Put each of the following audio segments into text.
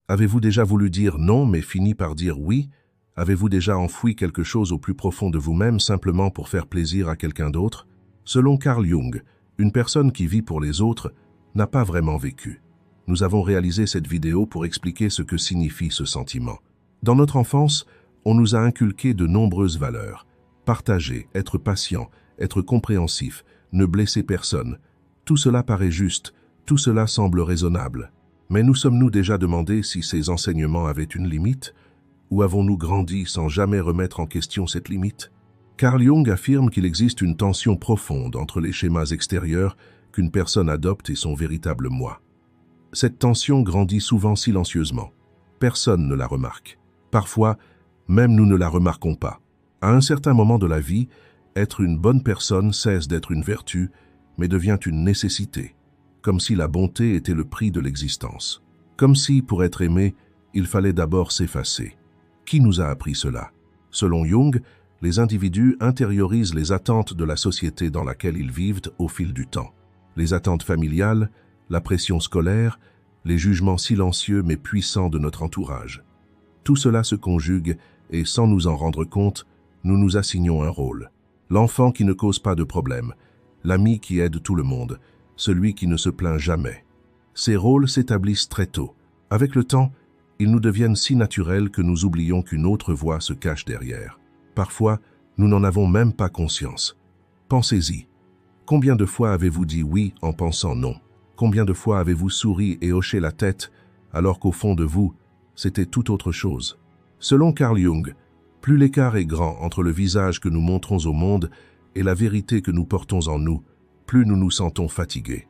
Avez-vous déjà voulu dire non mais fini par dire oui? Avez-vous déjà enfoui quelque chose au plus profond de vous-même simplement pour faire plaisir à quelqu'un d'autre? Selon Carl Jung, une personne qui vit pour les autres n'a pas vraiment vécu. Nous avons réalisé cette vidéo pour expliquer ce que signifie ce sentiment. Dans notre enfance, on nous a inculqué de nombreuses valeurs. Partager, être patient, être compréhensif, ne blesser personne. Tout cela paraît juste, tout cela semble raisonnable. Mais nous sommes-nous déjà demandé si ces enseignements avaient une limite? Ou avons-nous grandi sans jamais remettre en question cette limite? Carl Jung affirme qu'il existe une tension profonde entre les schémas extérieurs qu'une personne adopte et son véritable moi. Cette tension grandit souvent silencieusement. Personne ne la remarque. Parfois, même nous ne la remarquons pas. À un certain moment de la vie, être une bonne personne cesse d'être une vertu, mais devient une nécessité, comme si la bonté était le prix de l'existence. Comme si, pour être aimé, il fallait d'abord s'effacer. Qui nous a appris cela? Selon Jung, les individus intériorisent les attentes de la société dans laquelle ils vivent au fil du temps. Les attentes familiales, la pression scolaire, les jugements silencieux mais puissants de notre entourage. Tout cela se conjugue et, sans nous en rendre compte, nous nous assignons un rôle. L'enfant qui ne cause pas de problème, l'ami qui aide tout le monde, celui qui ne se plaint jamais. Ces rôles s'établissent très tôt. Avec le temps, ils nous deviennent si naturels que nous oublions qu'une autre voix se cache derrière. Parfois, nous n'en avons même pas conscience. Pensez-y. Combien de fois avez-vous dit oui en pensant non? Combien de fois avez-vous souri et hoché la tête alors qu'au fond de vous, c'était tout autre chose? Selon Carl Jung, plus l'écart est grand entre le visage que nous montrons au monde et la vérité que nous portons en nous, plus nous nous sentons fatigués.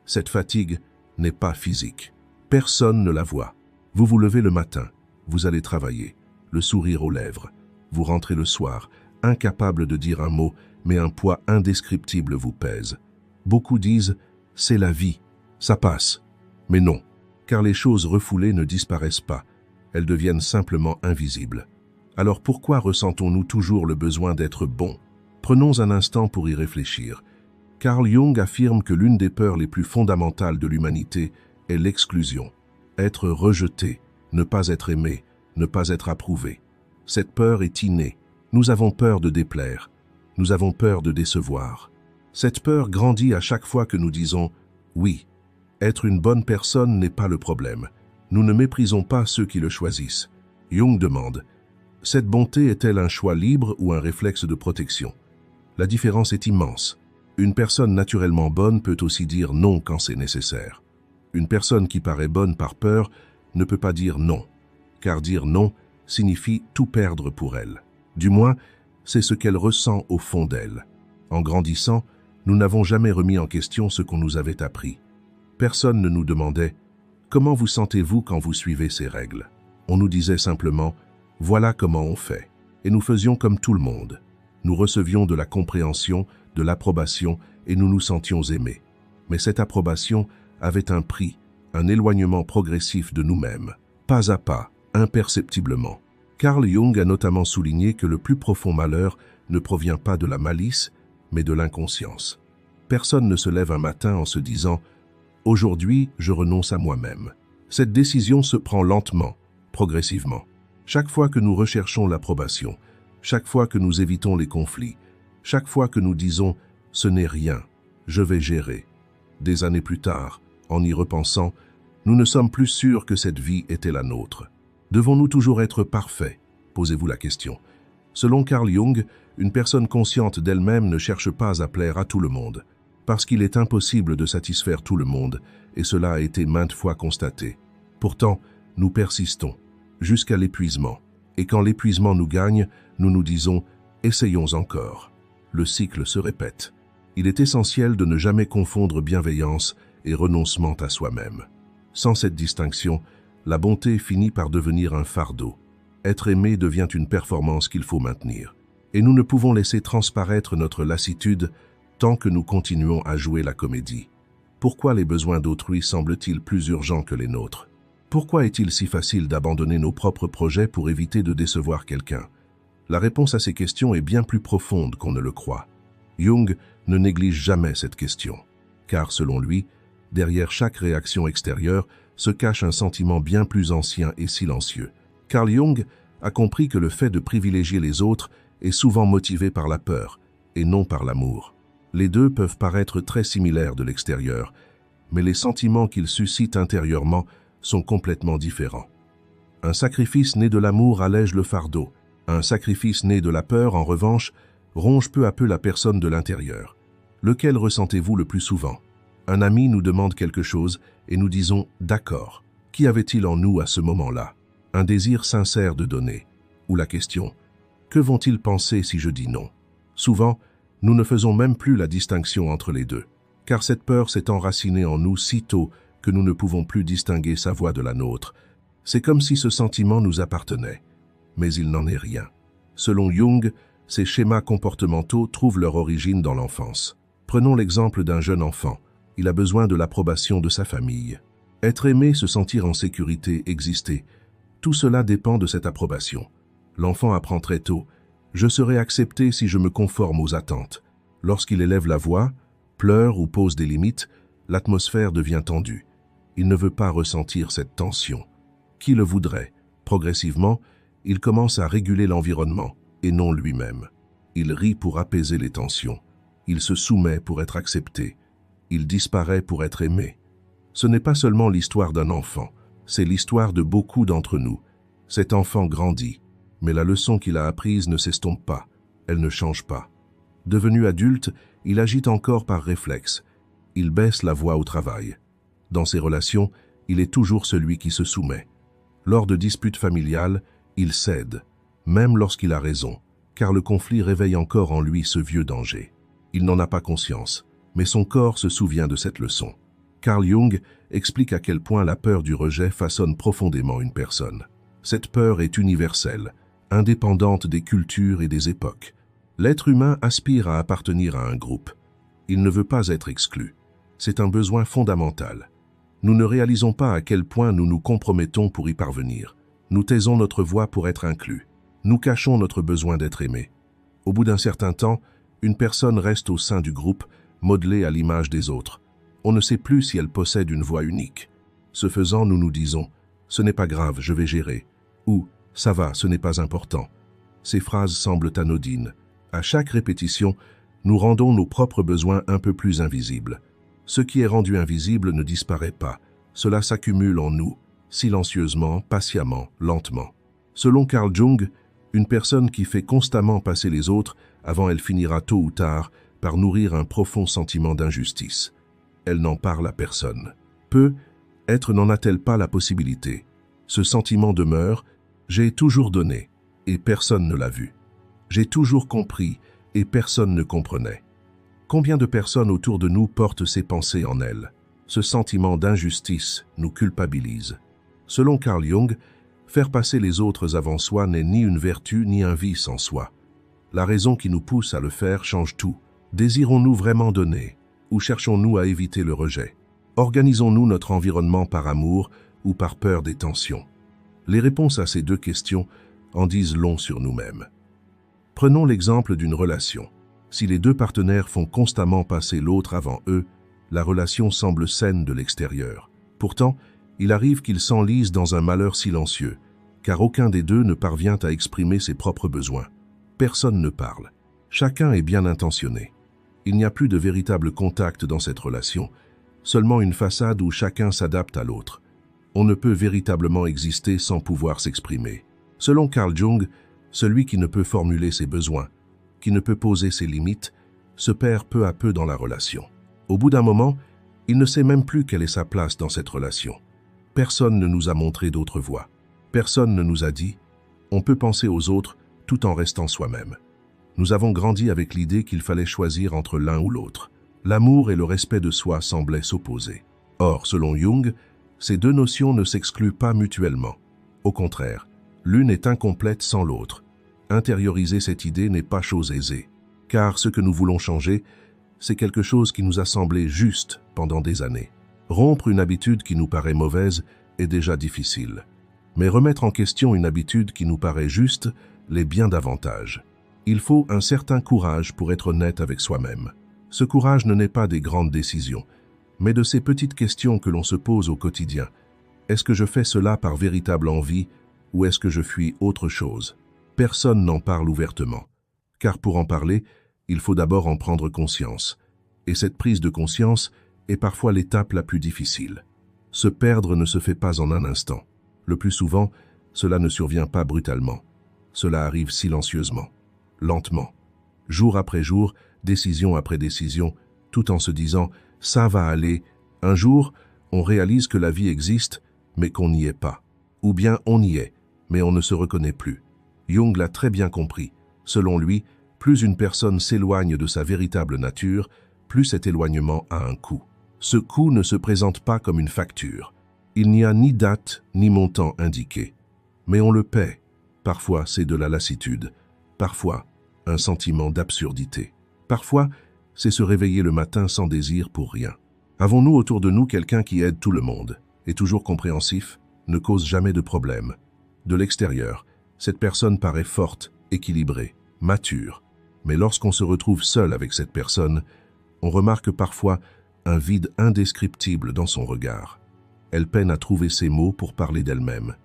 Cette fatigue n'est pas physique. Personne ne la voit. Vous vous levez le matin, vous allez travailler, le sourire aux lèvres. Vous rentrez le soir, incapable de dire un mot, mais un poids indescriptible vous pèse. Beaucoup disent « c'est la vie, ça passe ». Mais non, car les choses refoulées ne disparaissent pas, elles deviennent simplement invisibles. Alors pourquoi ressentons-nous toujours le besoin d'être bons? Prenons un instant pour y réfléchir. Carl Jung affirme que l'une des peurs les plus fondamentales de l'humanité est l'exclusion. Être rejeté, ne pas être aimé, ne pas être approuvé. Cette peur est innée. Nous avons peur de déplaire. Nous avons peur de décevoir. Cette peur grandit à chaque fois que nous disons « oui ». Être une bonne personne n'est pas le problème. Nous ne méprisons pas ceux qui le choisissent. Jung demande « cette bonté est-elle un choix libre ou un réflexe de protection ?» La différence est immense. Une personne naturellement bonne peut aussi dire non quand c'est nécessaire. Une personne qui paraît bonne par peur ne peut pas dire non, car dire non signifie tout perdre pour elle. Du moins, c'est ce qu'elle ressent au fond d'elle. En grandissant, nous n'avons jamais remis en question ce qu'on nous avait appris. Personne ne nous demandait « Comment vous sentez-vous quand vous suivez ces règles ?» On nous disait simplement « Voilà comment on fait ». Et nous faisions comme tout le monde. Nous recevions de la compréhension, de l'approbation et nous nous sentions aimés. Mais cette approbation avait un prix, un éloignement progressif de nous-mêmes, pas à pas, imperceptiblement. Carl Jung a notamment souligné que le plus profond malheur ne provient pas de la malice, mais de l'inconscience. Personne ne se lève un matin en se disant « Aujourd'hui, je renonce à moi-même ». Cette décision se prend lentement, progressivement. Chaque fois que nous recherchons l'approbation, chaque fois que nous évitons les conflits, chaque fois que nous disons « ce n'est rien, je vais gérer ». Des années plus tard, en y repensant, nous ne sommes plus sûrs que cette vie était la nôtre. Devons-nous toujours être parfaits? Posez-vous la question. Selon Carl Jung, une personne consciente d'elle-même ne cherche pas à plaire à tout le monde, parce qu'il est impossible de satisfaire tout le monde, et cela a été maintes fois constaté. Pourtant, nous persistons, jusqu'à l'épuisement. Et quand l'épuisement nous gagne, nous nous disons « essayons encore ». Le cycle se répète. Il est essentiel de ne jamais confondre bienveillance et renoncement à soi-même. Sans cette distinction, la bonté finit par devenir un fardeau. Être aimé devient une performance qu'il faut maintenir. Et nous ne pouvons laisser transparaître notre lassitude tant que nous continuons à jouer la comédie. Pourquoi les besoins d'autrui semblent-ils plus urgents que les nôtres? Pourquoi est-il si facile d'abandonner nos propres projets pour éviter de décevoir quelqu'un? La réponse à ces questions est bien plus profonde qu'on ne le croit. Jung ne néglige jamais cette question, car selon lui, Derrière chaque réaction extérieure se cache un sentiment bien plus ancien et silencieux. Carl Jung a compris que le fait de privilégier les autres est souvent motivé par la peur et non par l'amour. Les deux peuvent paraître très similaires de l'extérieur, mais les sentiments qu'ils suscitent intérieurement sont complètement différents. Un sacrifice né de l'amour allège le fardeau. Un sacrifice né de la peur, en revanche, ronge peu à peu la personne de l'intérieur. Lequel ressentez-vous le plus souvent? Un ami nous demande quelque chose et nous disons « d'accord ». Qu'y avait-il en nous à ce moment-là? Un désir sincère de donner. Ou la question « que vont-ils penser si je dis non ?» Souvent, nous ne faisons même plus la distinction entre les deux, car cette peur s'est enracinée en nous si tôt que nous ne pouvons plus distinguer sa voix de la nôtre. C'est comme si ce sentiment nous appartenait, mais il n'en est rien. Selon Jung, ces schémas comportementaux trouvent leur origine dans l'enfance. Prenons l'exemple d'un jeune enfant. Il a besoin de l'approbation de sa famille. Être aimé, se sentir en sécurité, exister, tout cela dépend de cette approbation. L'enfant apprend très tôt « je serai accepté si je me conforme aux attentes ». Lorsqu'il élève la voix, pleure ou pose des limites, l'atmosphère devient tendue. Il ne veut pas ressentir cette tension. Qui le voudrait? Progressivement, il commence à réguler l'environnement, et non lui-même. Il rit pour apaiser les tensions. Il se soumet pour être accepté. Il disparaît pour être aimé. Ce n'est pas seulement l'histoire d'un enfant, c'est l'histoire de beaucoup d'entre nous. Cet enfant grandit, mais la leçon qu'il a apprise ne s'estompe pas, elle ne change pas. Devenu adulte, il agit encore par réflexe. Il baisse la voix au travail. Dans ses relations, il est toujours celui qui se soumet. Lors de disputes familiales, il cède, même lorsqu'il a raison, car le conflit réveille encore en lui ce vieux danger. Il n'en a pas conscience, mais son corps se souvient de cette leçon. Carl Jung explique à quel point la peur du rejet façonne profondément une personne. Cette peur est universelle, indépendante des cultures et des époques. L'être humain aspire à appartenir à un groupe. Il ne veut pas être exclu. C'est un besoin fondamental. Nous ne réalisons pas à quel point nous nous compromettons pour y parvenir. Nous taisons notre voix pour être inclus. Nous cachons notre besoin d'être aimé. Au bout d'un certain temps, une personne reste au sein du groupe, modelée à l'image des autres. On ne sait plus si elle possède une voix unique. Ce faisant, nous nous disons « ce n'est pas grave, je vais gérer » ou « ça va, ce n'est pas important ». Ces phrases semblent anodines. À chaque répétition, nous rendons nos propres besoins un peu plus invisibles. Ce qui est rendu invisible ne disparaît pas. Cela s'accumule en nous, silencieusement, patiemment, lentement. Selon Carl Jung, une personne qui fait constamment passer les autres, avant elle finira tôt ou tard par nourrir un profond sentiment d'injustice. Elle n'en parle à personne. Être n'en a-t-elle pas la possibilité? Ce sentiment demeure « j'ai toujours donné et personne ne l'a vu. J'ai toujours compris et personne ne comprenait. » Combien de personnes autour de nous portent ces pensées en elles? Ce sentiment d'injustice nous culpabilise. Selon Carl Jung, faire passer les autres avant soi n'est ni une vertu ni un vice en soi. La raison qui nous pousse à le faire change tout. Désirons-nous vraiment donner ou cherchons-nous à éviter le rejet? Organisons-nous notre environnement par amour ou par peur des tensions? Les réponses à ces deux questions en disent long sur nous-mêmes. Prenons l'exemple d'une relation. Si les deux partenaires font constamment passer l'autre avant eux, la relation semble saine de l'extérieur. Pourtant, il arrive qu'ils s'enlisent dans un malheur silencieux, car aucun des deux ne parvient à exprimer ses propres besoins. Personne ne parle. Chacun est bien intentionné. Il n'y a plus de véritable contact dans cette relation, seulement une façade où chacun s'adapte à l'autre. On ne peut véritablement exister sans pouvoir s'exprimer. Selon Carl Jung, celui qui ne peut formuler ses besoins, qui ne peut poser ses limites, se perd peu à peu dans la relation. Au bout d'un moment, il ne sait même plus quelle est sa place dans cette relation. Personne ne nous a montré d'autre voie. Personne ne nous a dit « on peut penser aux autres tout en restant soi-même ». Nous avons grandi avec l'idée qu'il fallait choisir entre l'un ou l'autre. L'amour et le respect de soi semblaient s'opposer. Or, selon Jung, ces deux notions ne s'excluent pas mutuellement. Au contraire, l'une est incomplète sans l'autre. Intérioriser cette idée n'est pas chose aisée, car ce que nous voulons changer, c'est quelque chose qui nous a semblé juste pendant des années. Rompre une habitude qui nous paraît mauvaise est déjà difficile, mais remettre en question une habitude qui nous paraît juste l'est bien davantage. Il faut un certain courage pour être honnête avec soi-même. Ce courage ne naît pas des grandes décisions, mais de ces petites questions que l'on se pose au quotidien. Est-ce que je fais cela par véritable envie ou est-ce que je fuis autre chose? Personne n'en parle ouvertement, car pour en parler, il faut d'abord en prendre conscience. Et cette prise de conscience est parfois l'étape la plus difficile. Se perdre ne se fait pas en un instant. Le plus souvent, cela ne survient pas brutalement. Cela arrive silencieusement, lentement, jour après jour, décision après décision, tout en se disant « ça va aller ». Un jour, on réalise que la vie existe, mais qu'on n'y est pas. Ou bien on y est, mais on ne se reconnaît plus. Jung l'a très bien compris. Selon lui, plus une personne s'éloigne de sa véritable nature, plus cet éloignement a un coût. Ce coût ne se présente pas comme une facture. Il n'y a ni date ni montant indiqué. Mais on le paie. Parfois, c'est de la lassitude. Parfois, un sentiment d'absurdité. Parfois, c'est se réveiller le matin sans désir pour rien. Avons-nous autour de nous quelqu'un qui aide tout le monde, est toujours compréhensif, ne cause jamais de problème? De l'extérieur, cette personne paraît forte, équilibrée, mature. Mais lorsqu'on se retrouve seul avec cette personne, on remarque parfois un vide indescriptible dans son regard. Elle peine à trouver ses mots pour parler d'elle-même.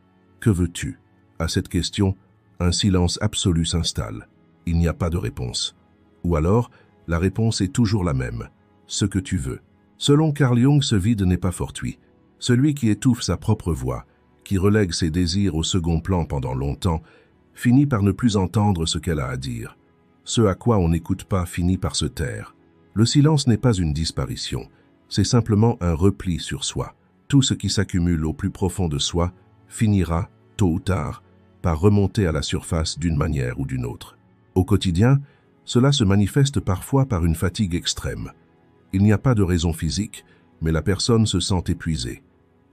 Que veux-tu? À cette question, un silence absolu s'installe. Il n'y a pas de réponse. Ou alors, la réponse est toujours la même. Ce que tu veux. Selon Carl Jung, ce vide n'est pas fortuit. Celui qui étouffe sa propre voix, qui relègue ses désirs au second plan pendant longtemps, finit par ne plus entendre ce qu'elle a à dire. Ce à quoi on n'écoute pas finit par se taire. Le silence n'est pas une disparition, c'est simplement un repli sur soi. Tout ce qui s'accumule au plus profond de soi finira, tôt ou tard, par remonter à la surface d'une manière ou d'une autre. Au quotidien, cela se manifeste parfois par une fatigue extrême. Il n'y a pas de raison physique, mais la personne se sent épuisée.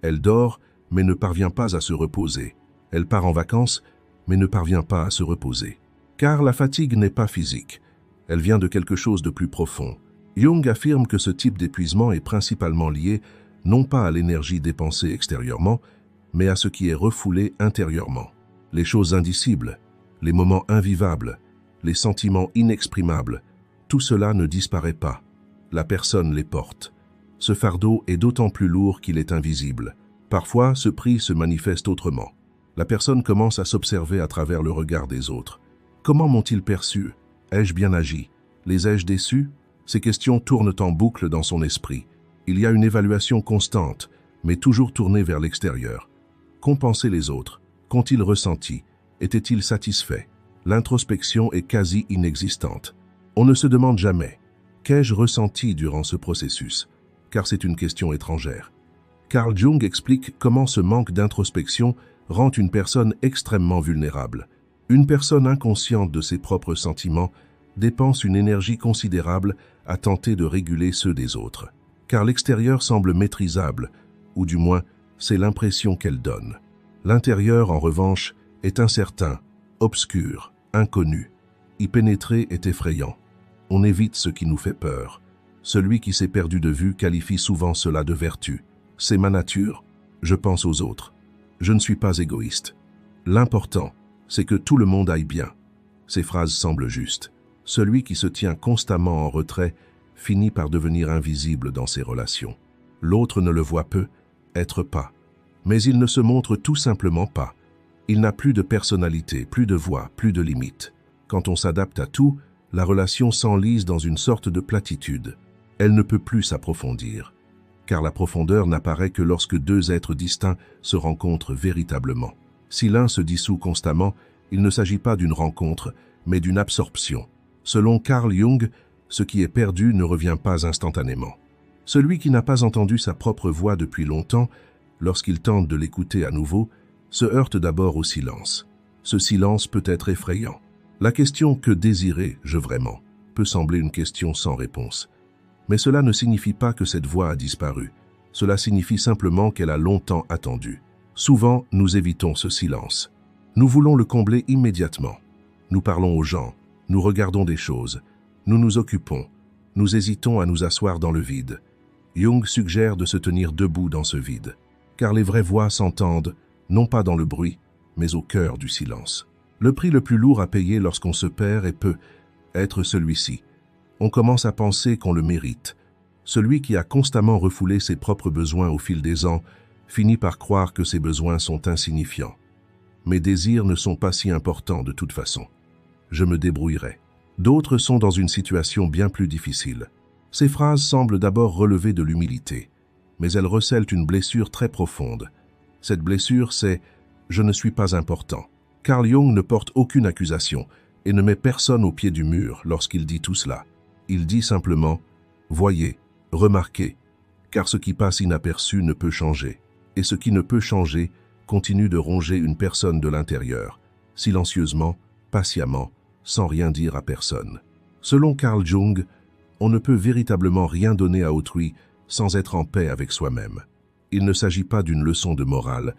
Elle dort, mais ne parvient pas à se reposer. Elle part en vacances, mais ne parvient pas à se reposer. Car la fatigue n'est pas physique. Elle vient de quelque chose de plus profond. Jung affirme que ce type d'épuisement est principalement lié non pas à l'énergie dépensée extérieurement, mais à ce qui est refoulé intérieurement. Les choses indicibles, les moments invivables, les sentiments inexprimables, tout cela ne disparaît pas. La personne les porte. Ce fardeau est d'autant plus lourd qu'il est invisible. Parfois, ce prix se manifeste autrement. La personne commence à s'observer à travers le regard des autres. Comment m'ont-ils perçu? Ai-je bien agi? Les ai-je déçus? Ces questions tournent en boucle dans son esprit. Il y a une évaluation constante, mais toujours tournée vers l'extérieur. Qu'ont pensé les autres? Qu'ont-ils ressenti? Étaient-ils satisfaits? L'introspection est quasi inexistante. On ne se demande jamais « Qu'ai-je ressenti durant ce processus ?» car c'est une question étrangère. Carl Jung explique comment ce manque d'introspection rend une personne extrêmement vulnérable. Une personne inconsciente de ses propres sentiments dépense une énergie considérable à tenter de réguler ceux des autres. Car l'extérieur semble maîtrisable, ou du moins, c'est l'impression qu'elle donne. L'intérieur, en revanche, est incertain, obscur, inconnu. Y pénétrer est effrayant. On évite ce qui nous fait peur. Celui qui s'est perdu de vue qualifie souvent cela de vertu. C'est ma nature, je pense aux autres. Je ne suis pas égoïste. L'important, c'est que tout le monde aille bien. Ces phrases semblent justes. Celui qui se tient constamment en retrait finit par devenir invisible dans ses relations. L'autre ne le voit peu, être pas. Mais il ne se montre tout simplement pas. Il n'a plus de personnalité, plus de voix, plus de limites. Quand on s'adapte à tout, la relation s'enlise dans une sorte de platitude. Elle ne peut plus s'approfondir, car la profondeur n'apparaît que lorsque deux êtres distincts se rencontrent véritablement. Si l'un se dissout constamment, il ne s'agit pas d'une rencontre, mais d'une absorption. Selon Carl Jung, ce qui est perdu ne revient pas instantanément. Celui qui n'a pas entendu sa propre voix depuis longtemps, lorsqu'il tente de l'écouter à nouveau, se heurte d'abord au silence. Ce silence peut être effrayant. La question « que désirais-je vraiment ?» peut sembler une question sans réponse. Mais cela ne signifie pas que cette voix a disparu. Cela signifie simplement qu'elle a longtemps attendu. Souvent, nous évitons ce silence. Nous voulons le combler immédiatement. Nous parlons aux gens, nous regardons des choses, nous nous occupons, nous hésitons à nous asseoir dans le vide. Jung suggère de se tenir debout dans ce vide, car les vraies voix s'entendent, non pas dans le bruit, mais au cœur du silence. Le prix le plus lourd à payer lorsqu'on se perd et peut être celui-ci. On commence à penser qu'on le mérite. Celui qui a constamment refoulé ses propres besoins au fil des ans finit par croire que ses besoins sont insignifiants. Mes désirs ne sont pas si importants de toute façon. Je me débrouillerai. D'autres sont dans une situation bien plus difficile. Ces phrases semblent d'abord relever de l'humilité, mais elles recèlent une blessure très profonde. Cette blessure, c'est « je ne suis pas important ». Carl Jung ne porte aucune accusation et ne met personne au pied du mur lorsqu'il dit tout cela. Il dit simplement « voyez, remarquez », car ce qui passe inaperçu ne peut changer, et ce qui ne peut changer continue de ronger une personne de l'intérieur, silencieusement, patiemment, sans rien dire à personne. Selon Carl Jung, on ne peut véritablement rien donner à autrui sans être en paix avec soi-même. Il ne s'agit pas d'une leçon de morale,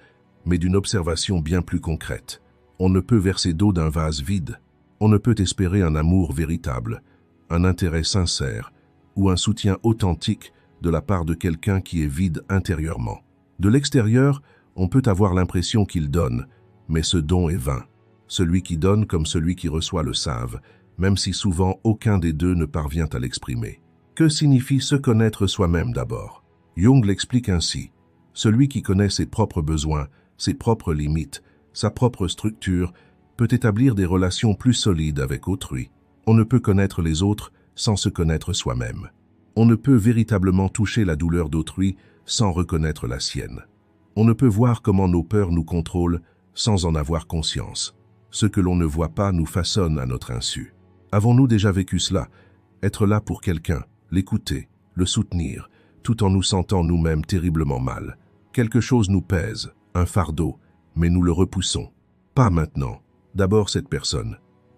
mais d'une observation bien plus concrète. On ne peut verser d'eau d'un vase vide. On ne peut espérer un amour véritable, un intérêt sincère ou un soutien authentique de la part de quelqu'un qui est vide intérieurement. De l'extérieur, on peut avoir l'impression qu'il donne, mais ce don est vain. Celui qui donne comme celui qui reçoit le savent, même si souvent aucun des deux ne parvient à l'exprimer. Que signifie se connaître soi-même d'abord? Jung l'explique ainsi. Celui qui connaît ses propres besoins, ses propres limites, sa propre structure, peut établir des relations plus solides avec autrui. On ne peut connaître les autres sans se connaître soi-même. On ne peut véritablement toucher la douleur d'autrui sans reconnaître la sienne. On ne peut voir comment nos peurs nous contrôlent sans en avoir conscience. Ce que l'on ne voit pas nous façonne à notre insu. Avons-nous déjà vécu cela? Être là pour quelqu'un, l'écouter, le soutenir, tout en nous sentant nous-mêmes terriblement mal. Quelque chose nous pèse, un fardeau, mais nous le repoussons. Pas maintenant. D'abord cette personne.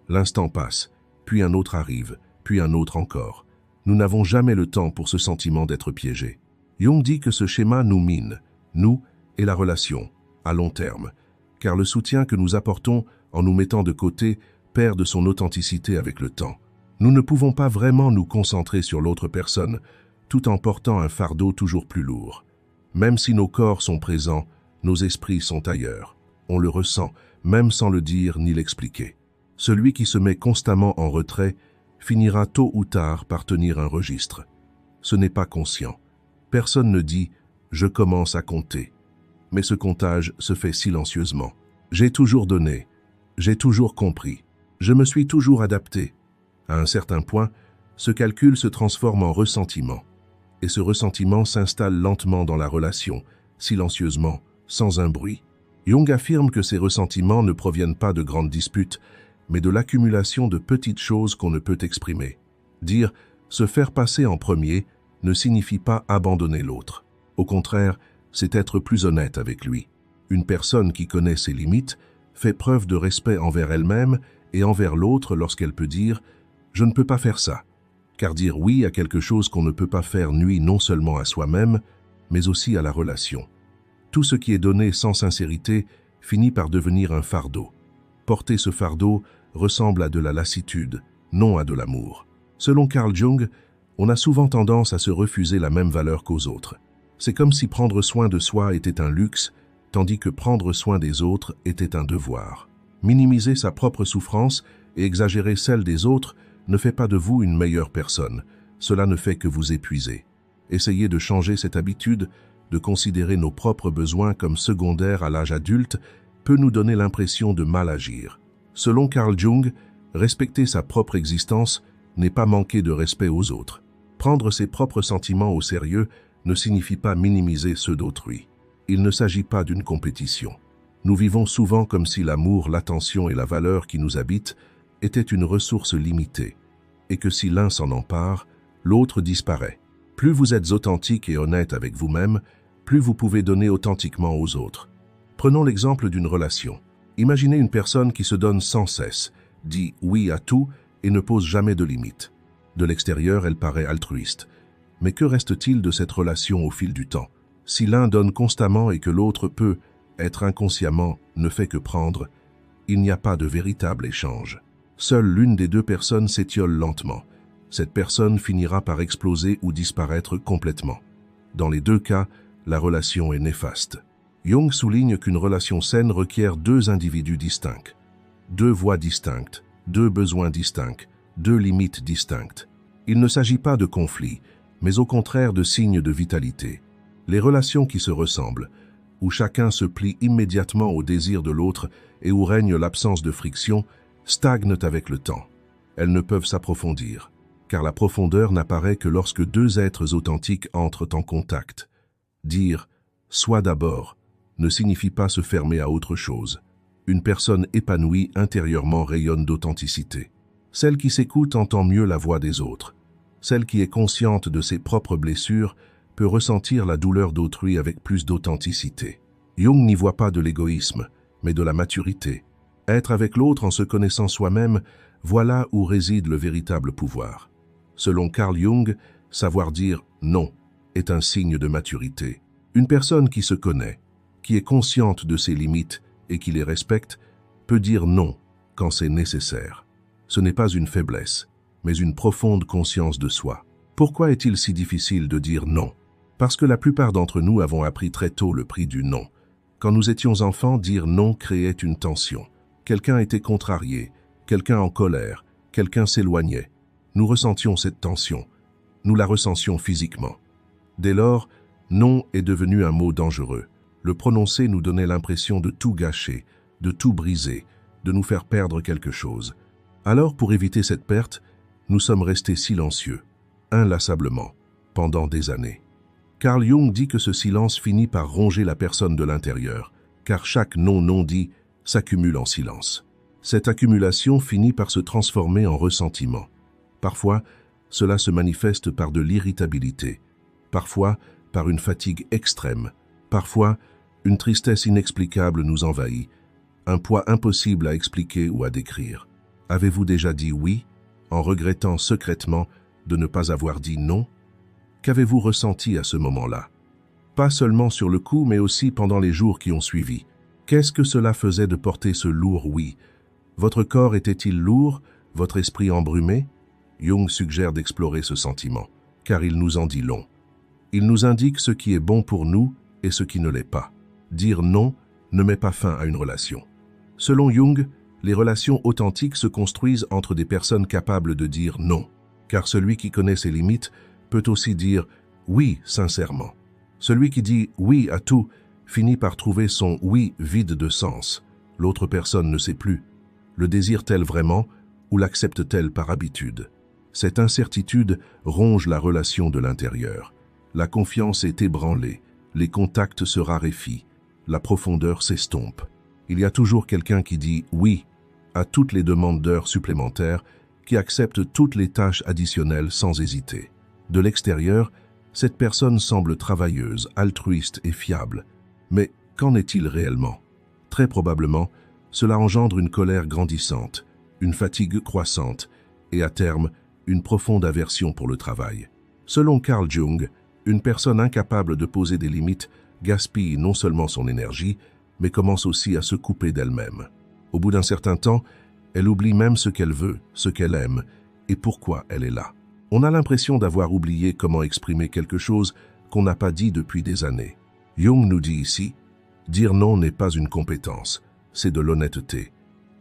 L'instant passe, puis un autre arrive, puis un autre encore. Nous n'avons jamais le temps pour ce sentiment d'être piégé. Jung dit que ce schéma nous mine, nous et la relation, à long terme, car le soutien que nous apportons en nous mettant de côté perd de son authenticité avec le temps. Nous ne pouvons pas vraiment nous concentrer sur l'autre personne, tout en portant un fardeau toujours plus lourd. Même si nos corps sont présents, nos esprits sont ailleurs. On le ressent, même sans le dire ni l'expliquer. Celui qui se met constamment en retrait finira tôt ou tard par tenir un registre. Ce n'est pas conscient. Personne ne dit « je commence à compter ». Mais ce comptage se fait silencieusement. J'ai toujours donné, j'ai toujours compris, je me suis toujours adapté. À un certain point, ce calcul se transforme en ressentiment. Et ce ressentiment s'installe lentement dans la relation, silencieusement, sans un bruit. Jung affirme que ces ressentiments ne proviennent pas de grandes disputes, mais de l'accumulation de petites choses qu'on ne peut exprimer. Dire « se faire passer en premier » ne signifie pas abandonner l'autre. Au contraire, c'est être plus honnête avec lui. Une personne qui connaît ses limites fait preuve de respect envers elle-même et envers l'autre lorsqu'elle peut dire « je ne peux pas faire ça ». Car dire oui à quelque chose qu'on ne peut pas faire nuit non seulement à soi-même, mais aussi à la relation. Tout ce qui est donné sans sincérité finit par devenir un fardeau. Porter ce fardeau ressemble à de la lassitude, non à de l'amour. Selon Carl Jung, on a souvent tendance à se refuser la même valeur qu'aux autres. C'est comme si prendre soin de soi était un luxe, tandis que prendre soin des autres était un devoir. Minimiser sa propre souffrance et exagérer celle des autres ne fait pas de vous une meilleure personne. Cela ne fait que vous épuiser. Essayez de changer cette habitude, de considérer nos propres besoins comme secondaires à l'âge adulte, peut nous donner l'impression de mal agir. Selon Carl Jung, respecter sa propre existence n'est pas manquer de respect aux autres. Prendre ses propres sentiments au sérieux ne signifie pas minimiser ceux d'autrui. Il ne s'agit pas d'une compétition. Nous vivons souvent comme si l'amour, l'attention et la valeur qui nous habitent étaient une ressource limitée, et que si l'un s'en empare, l'autre disparaît. Plus vous êtes authentique et honnête avec vous-même, plus vous pouvez donner authentiquement aux autres. Prenons l'exemple d'une relation. Imaginez une personne qui se donne sans cesse, dit oui à tout et ne pose jamais de limites. De l'extérieur, elle paraît altruiste. Mais que reste-t-il de cette relation au fil du temps? Si l'un donne constamment et que l'autre peut, être inconsciemment, ne fait que prendre, il n'y a pas de véritable échange. Seule l'une des deux personnes s'étiole lentement. Cette personne finira par exploser ou disparaître complètement. Dans les deux cas, la relation est néfaste. Jung souligne qu'une relation saine requiert deux individus distincts, deux voix distinctes, deux besoins distincts, deux limites distinctes. Il ne s'agit pas de conflit, mais au contraire de signes de vitalité. Les relations qui se ressemblent, où chacun se plie immédiatement au désir de l'autre et où règne l'absence de friction, stagnent avec le temps. Elles ne peuvent s'approfondir, car la profondeur n'apparaît que lorsque deux êtres authentiques entrent en contact. Dire « sois d'abord » ne signifie pas se fermer à autre chose. Une personne épanouie intérieurement rayonne d'authenticité. Celle qui s'écoute entend mieux la voix des autres. Celle qui est consciente de ses propres blessures peut ressentir la douleur d'autrui avec plus d'authenticité. Jung n'y voit pas de l'égoïsme, mais de la maturité. Être avec l'autre en se connaissant soi-même, voilà où réside le véritable pouvoir. Selon Carl Jung, savoir dire « non » est un signe de maturité. Une personne qui se connaît, qui est consciente de ses limites et qui les respecte, peut dire non quand c'est nécessaire. Ce n'est pas une faiblesse, mais une profonde conscience de soi. Pourquoi est-il si difficile de dire non? Parce que la plupart d'entre nous avons appris très tôt le prix du non. Quand nous étions enfants, dire non créait une tension. Quelqu'un était contrarié, quelqu'un en colère, quelqu'un s'éloignait. Nous ressentions cette tension. Nous la ressentions physiquement. Dès lors, non est devenu un mot dangereux. Le prononcer nous donnait l'impression de tout gâcher, de tout briser, de nous faire perdre quelque chose. Alors, pour éviter cette perte, nous sommes restés silencieux, inlassablement, pendant des années. Carl Jung dit que ce silence finit par ronger la personne de l'intérieur, car chaque non dit s'accumule en silence. Cette accumulation finit par se transformer en ressentiment. Parfois, cela se manifeste par de l'irritabilité, parfois par une fatigue extrême, parfois une tristesse inexplicable nous envahit, un poids impossible à expliquer ou à décrire. Avez-vous déjà dit oui, en regrettant secrètement de ne pas avoir dit non? Qu'avez-vous ressenti à ce moment-là? Pas seulement sur le coup, mais aussi pendant les jours qui ont suivi. Qu'est-ce que cela faisait de porter ce lourd oui? Votre corps était-il lourd, votre esprit embrumé? Jung suggère d'explorer ce sentiment, car il nous en dit long. Il nous indique ce qui est bon pour nous et ce qui ne l'est pas. Dire non ne met pas fin à une relation. Selon Jung, les relations authentiques se construisent entre des personnes capables de dire non, car celui qui connaît ses limites peut aussi dire oui sincèrement. Celui qui dit oui à tout finit par trouver son oui vide de sens. L'autre personne ne sait plus. Le désire-t-elle vraiment ou l'accepte-t-elle par habitude? Cette incertitude ronge la relation de l'intérieur. La confiance est ébranlée, les contacts se raréfient, la profondeur s'estompe. Il y a toujours quelqu'un qui dit oui à toutes les demandes d'heures supplémentaires, qui accepte toutes les tâches additionnelles sans hésiter. De l'extérieur, cette personne semble travailleuse, altruiste et fiable. Mais qu'en est-il réellement? Très probablement, cela engendre une colère grandissante, une fatigue croissante et à terme, une profonde aversion pour le travail. Selon Carl Jung, une personne incapable de poser des limites gaspille non seulement son énergie, mais commence aussi à se couper d'elle-même. Au bout d'un certain temps, elle oublie même ce qu'elle veut, ce qu'elle aime et pourquoi elle est là. On a l'impression d'avoir oublié comment exprimer quelque chose qu'on n'a pas dit depuis des années. Jung nous dit ici, dire non n'est pas une compétence, c'est de l'honnêteté.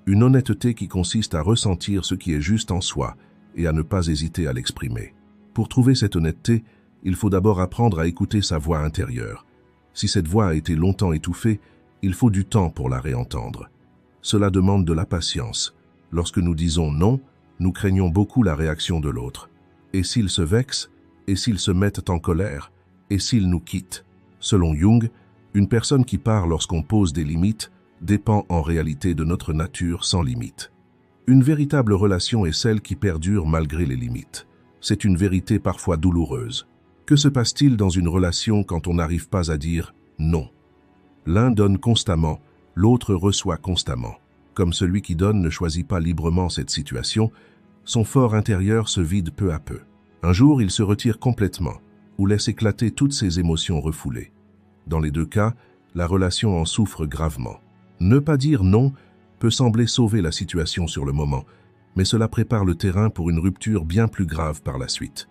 Une honnêteté qui consiste à ressentir ce qui est juste en soi et à ne pas hésiter à l'exprimer. Pour trouver cette honnêteté, il faut d'abord apprendre à écouter sa voix intérieure. Si cette voix a été longtemps étouffée, il faut du temps pour la réentendre. Cela demande de la patience. Lorsque nous disons non, nous craignons beaucoup la réaction de l'autre. Et s'il se vexe? Et s'il se met en colère? Et s'il nous quitte? Selon Jung, une personne qui part lorsqu'on pose des limites dépend en réalité de notre nature sans limite. Une véritable relation est celle qui perdure malgré les limites. C'est une vérité parfois douloureuse. Que se passe-t-il dans une relation quand on n'arrive pas à dire non? L'un donne constamment, l'autre reçoit constamment. Comme celui qui donne ne choisit pas librement cette situation, son fort intérieur se vide peu à peu. Un jour, il se retire complètement ou laisse éclater toutes ses émotions refoulées. Dans les deux cas, la relation en souffre gravement. Ne pas dire non peut sembler sauver la situation sur le moment, mais cela prépare le terrain pour une rupture bien plus grave par la suite.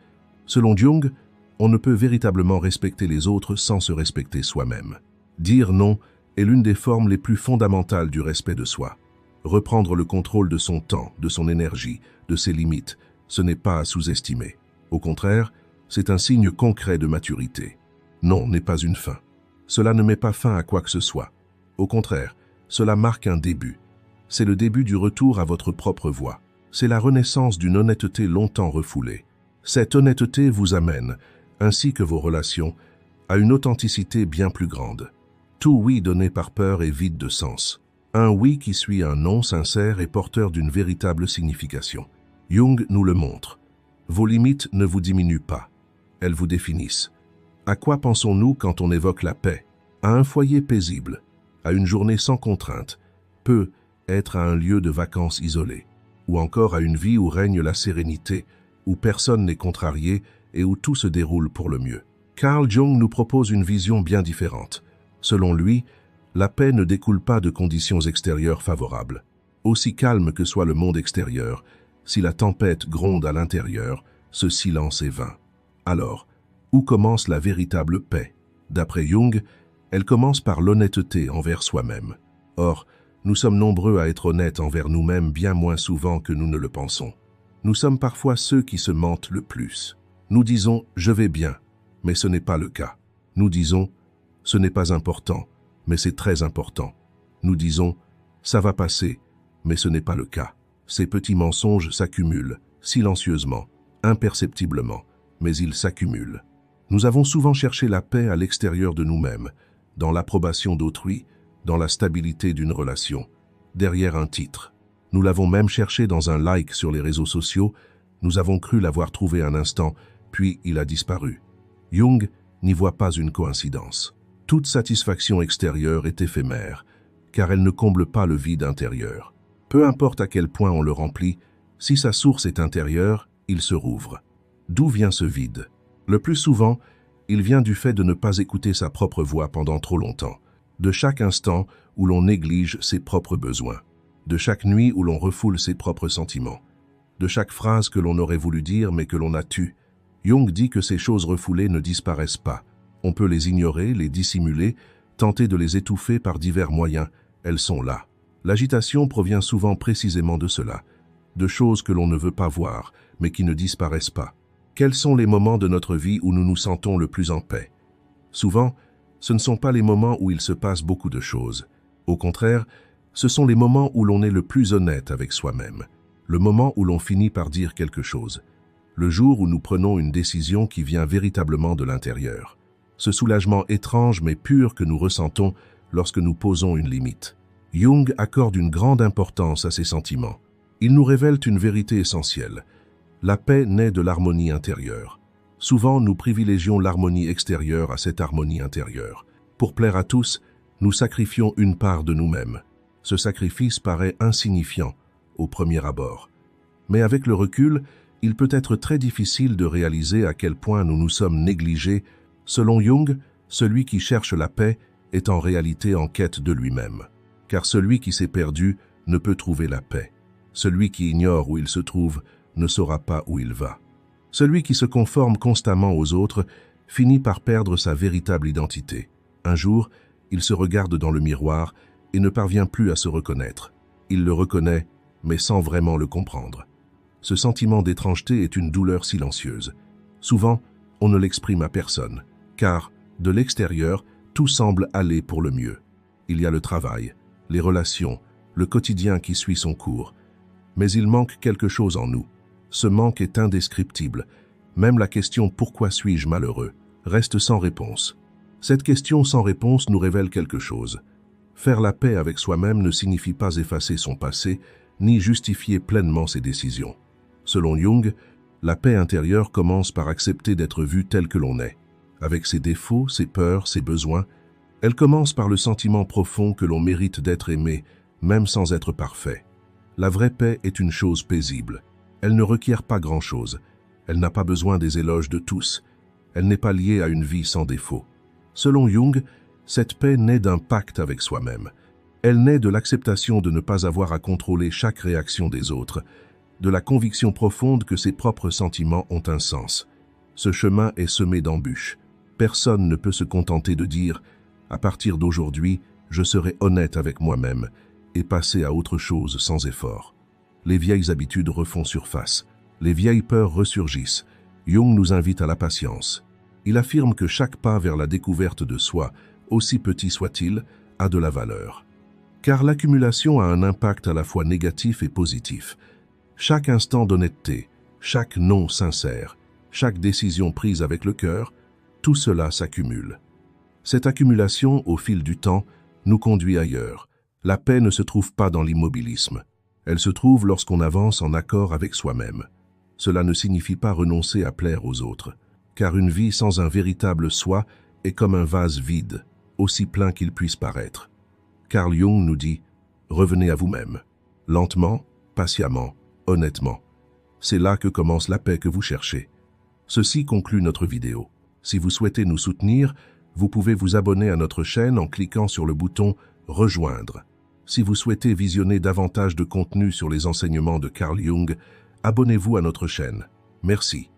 Selon Jung, on ne peut véritablement respecter les autres sans se respecter soi-même. Dire non est l'une des formes les plus fondamentales du respect de soi. Reprendre le contrôle de son temps, de son énergie, de ses limites, ce n'est pas à sous-estimer. Au contraire, C'est un signe concret de maturité. Non n'est pas une fin. Cela ne met pas fin à quoi que ce soit. Au contraire, cela marque un début. C'est le début du retour à votre propre voie. C'est la renaissance d'une honnêteté longtemps refoulée. Cette honnêteté vous amène, ainsi que vos relations, à une authenticité bien plus grande. Tout oui donné par peur est vide de sens. Un oui qui suit un non sincère est porteur d'une véritable signification. Jung nous le montre. Vos limites ne vous diminuent pas. Elles vous définissent. À quoi pensons-nous quand on évoque la paix? À un foyer paisible, à une journée sans contrainte, peut être à un lieu de vacances isolé, ou encore à une vie où règne la sérénité, où personne n'est contrarié et où tout se déroule pour le mieux. Carl Jung nous propose une vision bien différente. Selon lui, la paix ne découle pas de conditions extérieures favorables. Aussi calme que soit le monde extérieur, si la tempête gronde à l'intérieur, ce silence est vain. Alors, où commence la véritable paix? D'après Jung, elle commence par l'honnêteté envers soi-même. Or, nous sommes nombreux à être honnêtes envers nous-mêmes bien moins souvent que nous ne le pensons. Nous sommes parfois ceux qui se mentent le plus. Nous disons « je vais bien », mais ce n'est pas le cas. Nous disons « ce n'est pas important », mais c'est très important. Nous disons « ça va passer », mais ce n'est pas le cas. Ces petits mensonges s'accumulent, silencieusement, imperceptiblement, mais ils s'accumulent. Nous avons souvent cherché la paix à l'extérieur de nous-mêmes, dans l'approbation d'autrui, dans la stabilité d'une relation, derrière un titre. Nous l'avons même cherché dans un like sur les réseaux sociaux, nous avons cru l'avoir trouvé un instant, puis il a disparu. Jung n'y voit pas une coïncidence. Toute satisfaction extérieure est éphémère, car elle ne comble pas le vide intérieur. Peu importe à quel point on le remplit, si sa source est intérieure, il se rouvre. D'où vient ce vide? Le plus souvent, il vient du fait de ne pas écouter sa propre voix pendant trop longtemps, de chaque instant où l'on néglige ses propres besoins, de chaque nuit où l'on refoule ses propres sentiments, de chaque phrase que l'on aurait voulu dire mais que l'on a tue. Jung dit que ces choses refoulées ne disparaissent pas. On peut les ignorer, les dissimuler, tenter de les étouffer par divers moyens. Elles sont là. L'agitation provient souvent précisément de cela, de choses que l'on ne veut pas voir, mais qui ne disparaissent pas. Quels sont les moments de notre vie où nous nous sentons le plus en paix? Souvent, ce ne sont pas les moments où il se passe beaucoup de choses. Au contraire, ce sont les moments où l'on est le plus honnête avec soi-même, le moment où l'on finit par dire quelque chose, le jour où nous prenons une décision qui vient véritablement de l'intérieur. Ce soulagement étrange mais pur que nous ressentons lorsque nous posons une limite. Jung accorde une grande importance à ces sentiments. Il nous révèle une vérité essentielle. La paix naît de l'harmonie intérieure. Souvent, nous privilégions l'harmonie extérieure à cette harmonie intérieure. Pour plaire à tous, nous sacrifions une part de nous-mêmes. Ce sacrifice paraît insignifiant au premier abord. Mais avec le recul, il peut être très difficile de réaliser à quel point nous nous sommes négligés. Selon Jung, celui qui cherche la paix est en réalité en quête de lui-même. Car celui qui s'est perdu ne peut trouver la paix. Celui qui ignore où il se trouve ne saura pas où il va. Celui qui se conforme constamment aux autres finit par perdre sa véritable identité. Un jour, il se regarde dans le miroir et ne parvient plus à se reconnaître. Il le reconnaît, mais sans vraiment le comprendre. Ce sentiment d'étrangeté est une douleur silencieuse. Souvent, on ne l'exprime à personne, car, de l'extérieur, tout semble aller pour le mieux. Il y a le travail, les relations, le quotidien qui suit son cours. Mais il manque quelque chose en nous. Ce manque est indescriptible. Même la question « Pourquoi suis-je malheureux ?» reste sans réponse. Cette question sans réponse nous révèle quelque chose. Faire la paix avec soi-même ne signifie pas effacer son passé, ni justifier pleinement ses décisions. Selon Jung, la paix intérieure commence par accepter d'être vu tel que l'on est. Avec ses défauts, ses peurs, ses besoins, elle commence par le sentiment profond que l'on mérite d'être aimé, même sans être parfait. La vraie paix est une chose paisible. Elle ne requiert pas grand-chose. Elle n'a pas besoin des éloges de tous. Elle n'est pas liée à une vie sans défaut. Selon Jung, cette paix naît d'un pacte avec soi-même. Elle naît de l'acceptation de ne pas avoir à contrôler chaque réaction des autres, de la conviction profonde que ses propres sentiments ont un sens. Ce chemin est semé d'embûches. Personne ne peut se contenter de dire « à partir d'aujourd'hui, je serai honnête avec moi-même » et passer à autre chose sans effort. Les vieilles habitudes refont surface, les vieilles peurs ressurgissent, Jung nous invite à la patience. Il affirme que chaque pas vers la découverte de soi, aussi petit soit-il, a de la valeur. Car l'accumulation a un impact à la fois négatif et positif. Chaque instant d'honnêteté, chaque non sincère, chaque décision prise avec le cœur, tout cela s'accumule. Cette accumulation, au fil du temps, nous conduit ailleurs. La paix ne se trouve pas dans l'immobilisme. Elle se trouve lorsqu'on avance en accord avec soi-même. Cela ne signifie pas renoncer à plaire aux autres, car une vie sans un véritable soi est comme un vase vide, aussi plein qu'il puisse paraître. Carl Jung nous dit « Revenez à vous-même, lentement, patiemment, honnêtement. C'est là que commence la paix que vous cherchez. » Ceci conclut notre vidéo. Si vous souhaitez nous soutenir, vous pouvez vous abonner à notre chaîne en cliquant sur le bouton « Rejoindre ». Si vous souhaitez visionner davantage de contenu sur les enseignements de Carl Jung, abonnez-vous à notre chaîne. Merci.